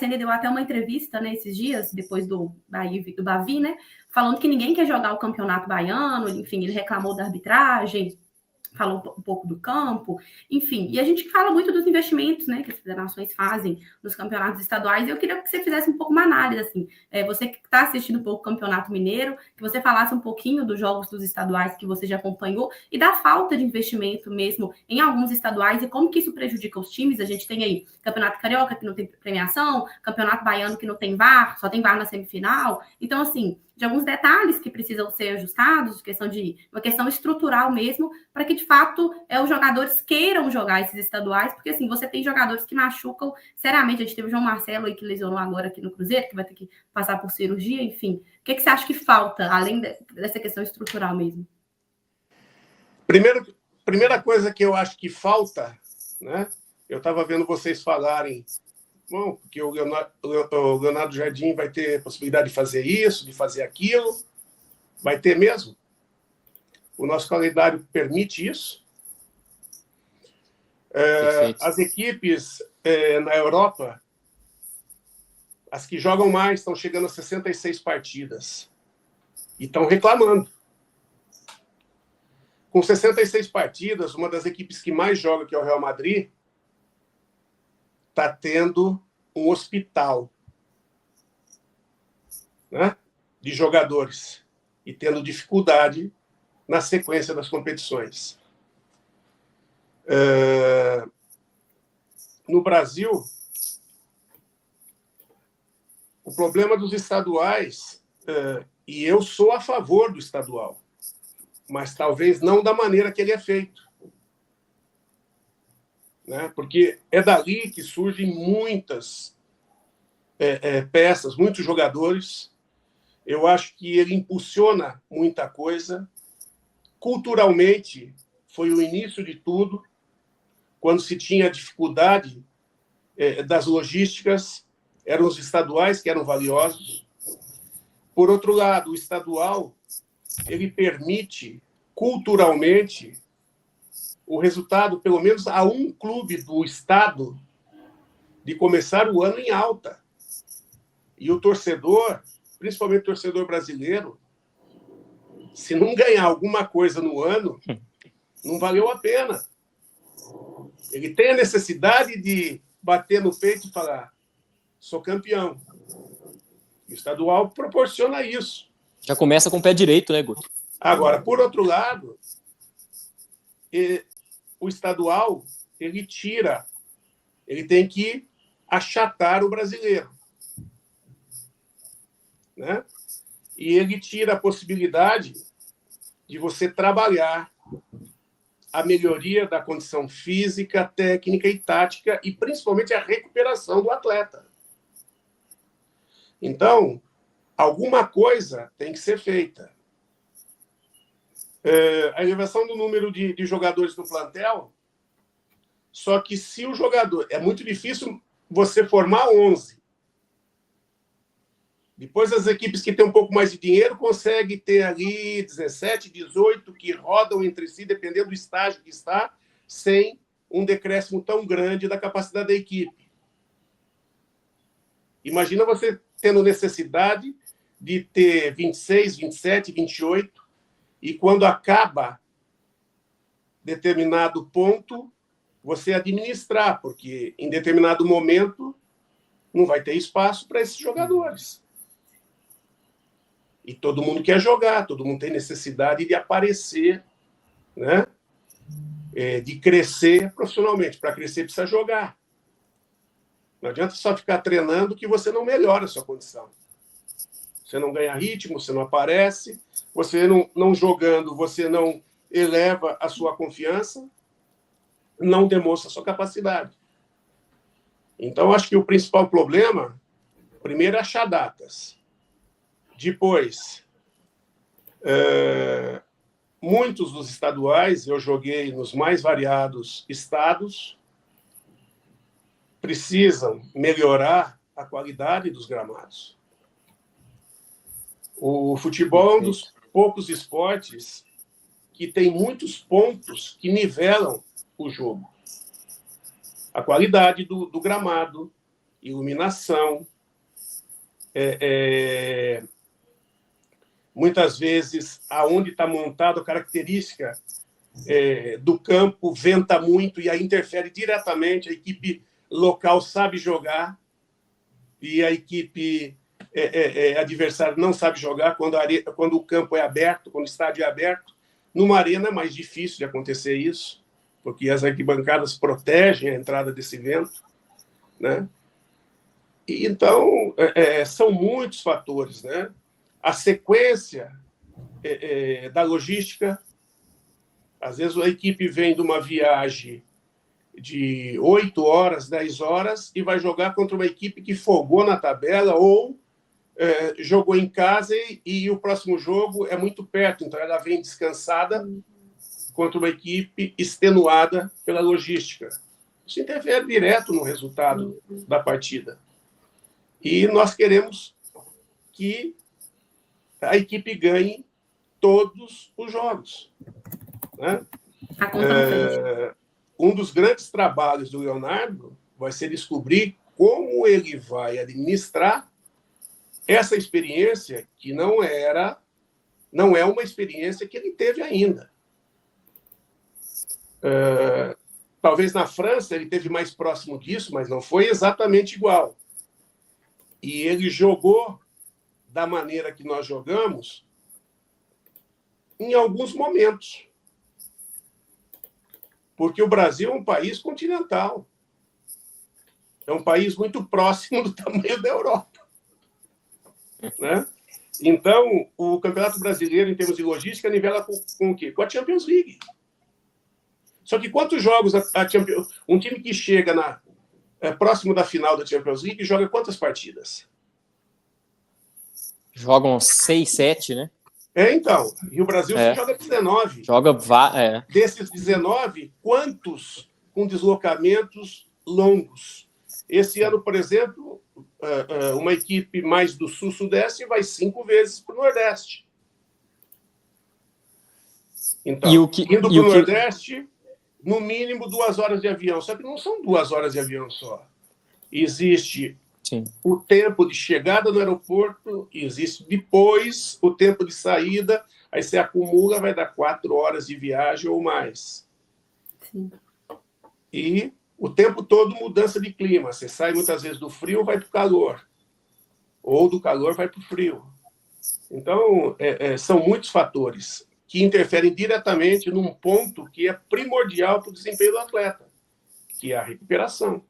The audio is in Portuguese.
Senna deu até uma entrevista, né, esses dias, depois do Bavi, né, falando que ninguém quer jogar o Campeonato Baiano, enfim, ele reclamou da arbitragem, falou um pouco do campo, enfim. E a gente fala muito dos investimentos, né, que as federações fazem nos campeonatos estaduais. E eu queria que você fizesse um pouco uma análise, assim. Você que está assistindo um pouco o Campeonato Mineiro, que você falasse um pouquinho dos jogos dos estaduais que você já acompanhou e da falta de investimento mesmo em alguns estaduais e como que isso prejudica os times. A gente tem aí Campeonato Carioca, que não tem premiação, Campeonato Baiano, que não tem VAR, só tem VAR na semifinal. Então, assim, de alguns detalhes que precisam ser ajustados, uma questão estrutural mesmo, para que, de fato, os jogadores queiram jogar esses estaduais, porque, assim, você tem jogadores que machucam seriamente. A gente teve o João Marcelo aí, que lesionou agora aqui no Cruzeiro, que vai ter que passar por cirurgia, enfim. O que você acha que falta, além dessa questão estrutural mesmo? Primeira coisa que eu acho que falta, né? Eu estava vendo vocês falarem, bom, porque o Leonardo Jardim vai ter possibilidade de fazer isso, de fazer aquilo. Vai ter mesmo? O nosso calendário permite isso? As equipes na Europa, as que jogam mais, estão chegando a 66 partidas e estão reclamando. Com 66 partidas, uma das equipes que mais joga, que é o Real Madrid, está tendo um hospital, né, de jogadores e tendo dificuldade na sequência das competições. No Brasil, o problema dos estaduais, e eu sou a favor do estadual, mas talvez não da maneira que ele é feito. Né? Porque é dali que surgem muitas peças, muitos jogadores. Eu acho que ele impulsiona muita coisa. Culturalmente, foi o início de tudo, quando se tinha dificuldade das logísticas, eram os estaduais que eram valiosos. Por outro lado, o estadual, ele permite, culturalmente, o resultado, pelo menos a um clube do estado, de começar o ano em alta. E o torcedor, principalmente o torcedor brasileiro, se não ganhar alguma coisa no ano, não valeu a pena. Ele tem a necessidade de bater no peito e falar: sou campeão. O estadual proporciona isso. Já começa com o pé direito, né, Guto? Agora, por outro lado, o estadual, ele tem que achatar o brasileiro. Né? E ele tira a possibilidade de você trabalhar a melhoria da condição física, técnica e tática e, principalmente, a recuperação do atleta. Então, alguma coisa tem que ser feita. A elevação do número de jogadores no plantel, só que se o jogador... É muito difícil você formar 11. Depois, as equipes que têm um pouco mais de dinheiro conseguem ter ali 17, 18 que rodam entre si, dependendo do estágio que está, sem um decréscimo tão grande da capacidade da equipe. Imagina você tendo necessidade de ter 26, 27, 28, e quando acaba determinado ponto, você administrar, porque em determinado momento não vai ter espaço para esses jogadores. E todo mundo quer jogar, todo mundo tem necessidade de aparecer, né? De crescer profissionalmente. Para crescer, precisa jogar. Não adianta só ficar treinando que você não melhora a sua condição. Você não ganha ritmo, você não aparece, você não jogando, você não eleva a sua confiança, não demonstra a sua capacidade. Então, acho que o principal problema, primeiro, é achar datas. Depois, muitos dos estaduais, eu joguei nos mais variados estados, precisam melhorar a qualidade dos gramados. O futebol é um dos poucos esportes que tem muitos pontos que nivelam o jogo. A qualidade do gramado, iluminação, muitas vezes, aonde está montado, a característica do campo venta muito e aí interfere diretamente. A equipe local sabe jogar e a equipe adversária não sabe jogar quando o campo é aberto, quando o estádio é aberto. Numa arena é mais difícil de acontecer isso, porque as arquibancadas protegem a entrada desse vento, né? E, então, são muitos fatores, né? A sequência da logística. Às vezes a equipe vem de uma viagem de 8 horas, 10 horas e vai jogar contra uma equipe que folgou na tabela ou jogou em casa e o próximo jogo é muito perto, então ela vem descansada contra uma equipe extenuada pela logística. Isso interfere direto no resultado da partida. E nós queremos que a equipe ganhe todos os jogos, né? Um dos grandes trabalhos do Leonardo vai ser descobrir como ele vai administrar essa experiência que não é uma experiência que ele teve ainda. Talvez na França ele teve mais próximo disso, mas não foi exatamente igual. E ele jogou da maneira que nós jogamos em alguns momentos. Porque o Brasil é um país continental. É um país muito próximo do tamanho da Europa, né? Então, o Campeonato Brasileiro, em termos de logística, nivela com o quê? Com a Champions League. Só que quantos jogos um time que chega próximo da final da Champions League joga quantas partidas? Jogam 6, 7, né? Então. E o Brasil só joga 19. Desses 19, quantos com deslocamentos longos? Esse ano, por exemplo, uma equipe mais do Sul-Sudeste vai 5 vezes para o Nordeste. Então, indo para o Nordeste, no mínimo 2 horas de avião. Só que não são 2 horas de avião só. Existe o tempo de chegada no aeroporto, existe depois o tempo de saída, aí você acumula, vai dar 4 horas de viagem ou mais. Sim. E o tempo todo mudança de clima. Você sai muitas vezes do frio, vai para o calor. Ou do calor, vai para o frio. Então, são muitos fatores que interferem diretamente num ponto que é primordial para o desempenho do atleta, que é a recuperação.